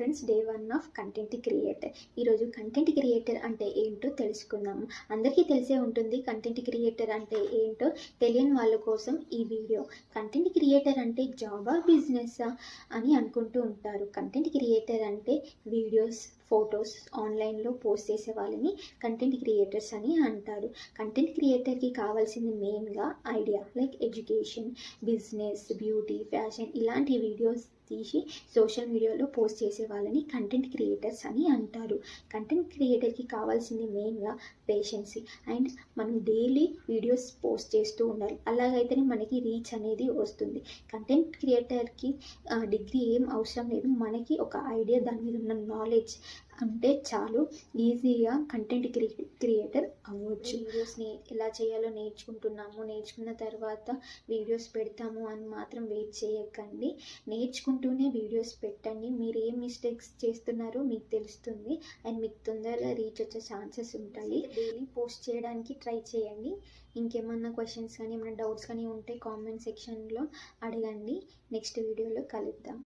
Friends, day 1 of content creator. ఈరోజు content creator అంటే ఏంటో తెలుసుకుందాము. అందరికీ తెలిసే ఉంటుంది కంటెంట్ క్రియేటర్ అంటే ఏంటో. తెలియని వాళ్ళ కోసం ఈ వీడియో. కంటెంట్ క్రియేటర్ అంటే జాబా, బిజినెస్సా అని అనుకుంటూ ఉంటారు. కంటెంట్ క్రియేటర్ అంటే వీడియోస్, ఫొటోస్ ఆన్లైన్లో పోస్ట్ చేసే వాళ్ళని కంటెంట్ క్రియేటర్స్ అని అంటారు. కంటెంట్ క్రియేటర్కి కావాల్సింది మెయిన్గా idea, like education, business, beauty, fashion ఇలాంటి వీడియోస్ తీసి సోషల్ మీడియాలో పోస్ట్ చేసే వాళ్ళని కంటెంట్ క్రియేటర్స్ అని అంటారు. కంటెంట్ క్రియేటర్కి కావాల్సింది మెయిన్గా పేషెన్సీ అండ్ మనం డైలీ వీడియోస్ పోస్ట్ చేస్తూ ఉండాలి. అలాగైతేనే మనకి రీచ్ అనేది వస్తుంది. కంటెంట్ క్రియేటర్కి డిగ్రీ ఏం అవసరం లేదు. మనకి ఒక ఐడియా, దాని మీద ఉన్న నాలెడ్జ్ అంటే చాలు, ఈజీగా కంటెంట్ క్రియేటర్ అవ్వచ్చు. వీడియోస్ని ఎలా చేయాలో నేర్చుకున్న తర్వాత వీడియోస్ పెడతాము అని మాత్రం వెయిట్ చేయకండి. నేర్చుకుంటూనే వీడియోస్ పెట్టండి. మీరు ఏం మిస్టేక్స్ చేస్తున్నారో మీకు తెలుస్తుంది అండ్ మీకు తొందరగా రీచ్ వచ్చే ఛాన్సెస్ ఉంటాయి. డైలీ పోస్ట్ చేయడానికి ట్రై చేయండి. ఇంకేమన్నా క్వశ్చన్స్ కానీ ఏమైనా డౌట్స్ కానీ ఉంటే కామెంట్ సెక్షన్లో అడగండి. నెక్స్ట్ వీడియోలో కలుద్దాం.